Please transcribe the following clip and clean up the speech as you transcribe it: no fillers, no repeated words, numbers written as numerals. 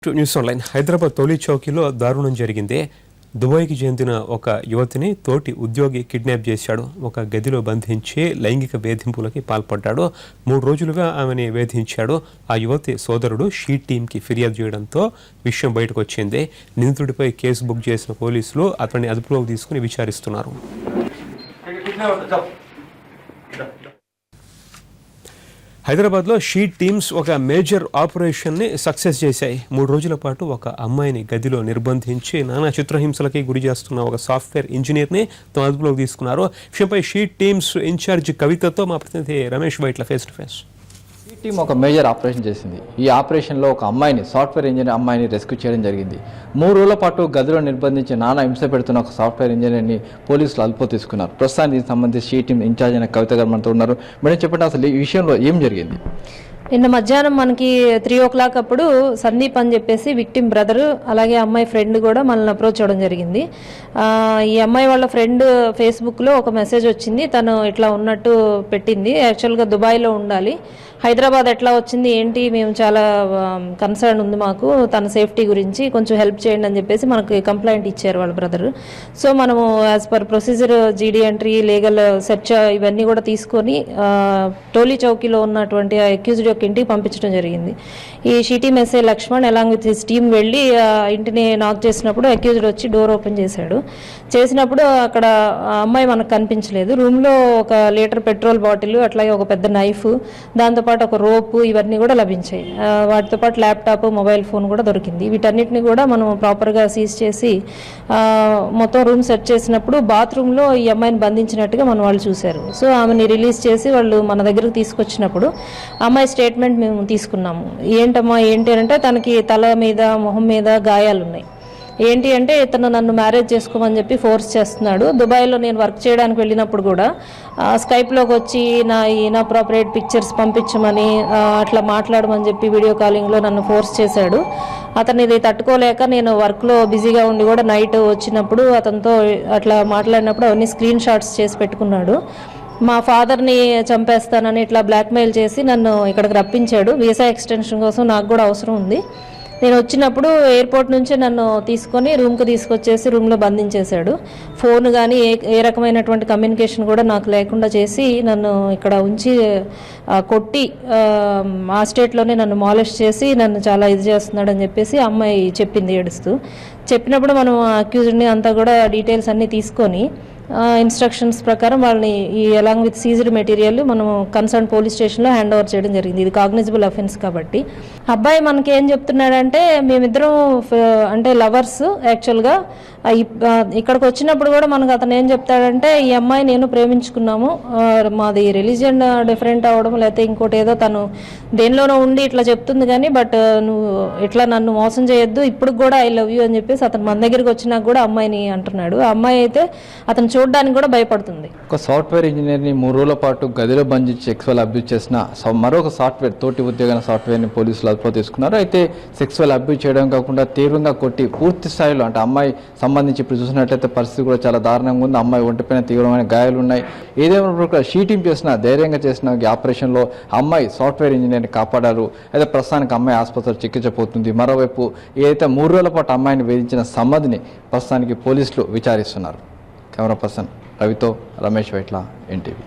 News online Hyderabad తొలి చౌకీలో దారుణం జరిగింది. దుబాయ్కి చెందిన ఒక యువతిని తోటి ఉద్యోగి కిడ్నాప్ చేశాడు. ఒక గదిలో బంధించి లైంగిక వేధింపులకి పాల్పడ్డాడు. 3 రోజులుగా ఆమెని వేధించాడు. ఆ యువతి సోదరుడు షీ టీంకి ఫిర్యాదు చేయడంతో విషయం బయటకు వచ్చింది. నిందితుడిపై కేసు బుక్ చేసిన పోలీసులు అతన్ని అదుపులోకి తీసుకుని విచారిస్తున్నారు. హైదరాబాద్లో షీ టీమ్స్ ఒక మేజర్ ఆపరేషన్ని సక్సెస్ చేశాయి. 3 రోజుల పాటు ఒక అమ్మాయిని గదిలో నిర్బంధించి నానా చిత్రహింసలకి గురి చేస్తున్న ఒక సాఫ్ట్వేర్ ఇంజనీర్ని తమ అదుపులోకి తీసుకున్నారు. విషయంపై షీ టీమ్స్ ఇన్ఛార్జ్ కవితతో మా ప్రతినిధి Ramesh Vaitla face to face. ఈ టీం ఒక మేజర్ ఆపరేషన్ చేసింది. ఈ ఆపరేషన్లో ఒక అమ్మాయిని, సాఫ్ట్వేర్ ఇంజనీర్ అమ్మాయిని రెస్క్యూ చేయడం జరిగింది. 3 రోజుల పాటు గదిలో నిర్బంధించి నానా హింస పెడుతున్న ఒక సాఫ్ట్వేర్ ఇంజనీర్ని పోలీసులు అదుపులో తీసుకున్నారు. ప్రస్తుతానికి దీనికి సంబంధించి షీ టీం ఇన్ఛార్జ్ అయిన కవిత గారు మనతో ఉన్నారు. మేడం, చెప్పండి, అసలు ఈ విషయంలో ఏం జరిగింది? నిన్న మధ్యాహ్నం మనకి 3 o'clock అప్పుడు సందీప్ అని చెప్పేసి విక్టిమ్ బ్రదర్, అలాగే అమ్మాయి ఫ్రెండ్ కూడా మనల్ని అప్రోచ్ అవ్వడం జరిగింది. ఈ అమ్మాయి వాళ్ళ ఫ్రెండ్ ఫేస్బుక్లో ఒక మెసేజ్ వచ్చింది. తను ఇట్లా ఉన్నట్టు పెట్టింది. యాక్చువల్గా దుబాయ్లో ఉండాలి, హైదరాబాద్ ఎట్లా వచ్చింది ఏంటి, మేము చాలా కన్సర్న్ ఉంది మాకు తన సేఫ్టీ గురించి, కొంచెం హెల్ప్ చేయండి అని చెప్పేసి మనకు కంప్లైంట్ ఇచ్చారు వాళ్ళ బ్రదర్. సో మనము యాజ్ పర్ ప్రొసీజర్ జీడీ ఎంట్రీ, లీగల్ సెర్చ్ ఇవన్నీ కూడా తీసుకొని టోలీ చౌకీలో ఉన్నటువంటి అక్యూజ్డ్ యొక్క ఇంటికి పంపించడం జరిగింది. ఈ షీటీ మెస్సే Lakshman along with his team వెళ్ళి ఇంటిని నాక్ చేసినప్పుడు అక్యూజ్డ్ వచ్చి డోర్ ఓపెన్ చేసినప్పుడు అక్కడ అమ్మాయి మనకు కనిపించలేదు. రూమ్లో 1 లీటర్ పెట్రోల్ బాటిల్, అట్లాగే ఒక పెద్ద నైఫ్, దాంతోపాటు ఒక రోపు, ఇవన్నీ కూడా లభించాయి. వాటితో పాటు ల్యాప్టాప్, మొబైల్ ఫోన్ కూడా దొరికింది. వీటన్నిటిని కూడా మనం ప్రాపర్గా సీజ్ చేసి మొత్తం రూమ్ సెర్చ్ చేసినప్పుడు బాత్రూంలో ఈ అమ్మాయిని బంధించినట్టుగా మన వాళ్ళు చూశారు. సో ఆమెని రిలీజ్ చేసి వాళ్ళు మన దగ్గరకు తీసుకొచ్చినప్పుడు అమ్మాయి స్టేట్మెంట్ మేము తీసుకున్నాము. ఏంటమ్మా ఏంటి అంటే, తనకి తల మీద, మొహం మీద గాయాలు ఉన్నాయి. ఏంటి అంటే, ఇతను నన్ను మ్యారేజ్ చేసుకోమని చెప్పి ఫోర్స్ చేస్తున్నాడు. దుబాయ్లో నేను వర్క్ చేయడానికి వెళ్ళినప్పుడు కూడా స్కైప్లోకి వచ్చి నా ఇన్అప్రోప్రియేట్ పిక్చర్స్ పంపించమని, అట్లా మాట్లాడమని చెప్పి వీడియో కాలింగ్లో నన్ను ఫోర్స్ చేశాడు. అతను ఇది తట్టుకోలేక నేను వర్క్లో బిజీగా ఉండి కూడా నైట్ వచ్చినప్పుడు అతనితో అట్లా మాట్లాడినప్పుడు అవన్నీ స్క్రీన్ షాట్స్ చేసి పెట్టుకున్నాడు. మా ఫాదర్ని చంపేస్తానని ఇట్లా బ్లాక్మెయిల్ చేసి నన్ను ఇక్కడికి రప్పించాడు. వీసా ఎక్స్టెన్షన్ కోసం నాకు కూడా అవసరం ఉంది. నేను వచ్చినప్పుడు ఎయిర్పోర్ట్ నుంచి నన్ను తీసుకొని రూమ్కి తీసుకొచ్చేసి రూమ్లో బంధించేశాడు. ఫోన్ కానీ ఏ రకమైనటువంటి కమ్యూనికేషన్ కూడా నాకు లేకుండా చేసి నన్ను ఇక్కడ ఉంచి కొట్టి ఆ స్టేట్లోనే నన్ను మాలిష్ చేసి నన్ను చాలా ఇది చేస్తున్నాడు అని చెప్పేసి అమ్మాయి చెప్పింది ఏడుస్తూ. చెప్పినప్పుడు మనం అక్యూజ్డ్ని అంతా కూడా డీటెయిల్స్ అన్నీ తీసుకొని ఇన్స్ట్రక్షన్స్ ప్రకారం వాళ్ళని ఈ అలాంగ్ విత్ సీజ్డ్ మెటీరియల్ మనం కన్సర్న్ పోలీస్ స్టేషన్లో హ్యాండ్ ఓవర్ చేయడం జరిగింది. ఇది కాగ్నిజబుల్ అఫెన్స్ కాబట్టి. అబ్బాయి మనకి ఏం చెప్తున్నాడంటే, మేమిద్దరం అంటే లవర్స్. యాక్చువల్గా ఇక్కడికి వచ్చినప్పుడు కూడా మనకు అతను ఏం చెప్తాడంటే, ఈ అమ్మాయి నేను ప్రేమించుకున్నాము, మాది రిలీజియన్ డిఫరెంట్ అవ్వడం లేకపోతే ఇంకోటి ఏదో తను దేనిలోనో ఉండి ఇట్లా చెప్తుంది కానీ, బట్ నువ్వు ఇట్లా నన్ను మోసం చేయొద్దు, ఇప్పుడు కూడా ఐ లవ్ యూ అని చెప్పేసి అతను మన దగ్గరికి వచ్చినాక కూడా అమ్మాయిని అంటున్నాడు. ఆ అమ్మాయి అయితే అతను చూడడానికి కూడా భయపడుతుంది. ఒక సాఫ్ట్వేర్ ఇంజనీర్ని 3 రోజుల పాటు గదిలో బంధించి సెక్సువల్ అబ్యూజ్ చేసిన మరొక సాఫ్ట్వేర్ తోటి ఉద్యోగ సాఫ్ట్వేర్ని పోలీసులు అదుపులో తీసుకున్నారు. అయితే సెక్సువల్ అబ్యూజ్ చేయడం కాకుండా తీవ్రంగా కొట్టి పూర్తి స్థాయిలో, అంటే అమ్మాయి సంబంధించి ఇప్పుడు చూసినట్లయితే పరిస్థితి కూడా చాలా దారుణంగా ఉంది. అమ్మాయి ఒంటిపైన తీవ్రమైన గాయాలు ఉన్నాయి. ఏదేమైనా షీ టీం ధైర్యంగా చేసిన ఈ ఆపరేషన్లో అమ్మాయి సాఫ్ట్వేర్ ఇంజనీర్ని కాపాడారు. అయితే ప్రస్తుతానికి అమ్మాయి ఆసుపత్రిలో చికిత్స పోతుంది. మరోవైపు ఏదైతే 3 రోజుల పాటు అమ్మాయిని వేధించిన సంబంధిని ప్రస్తుతానికి పోలీసులు విచారిస్తున్నారు. కెమెరా పర్సన్ రవితో రమేష్ వైట్ల, ఎన్టీవీ.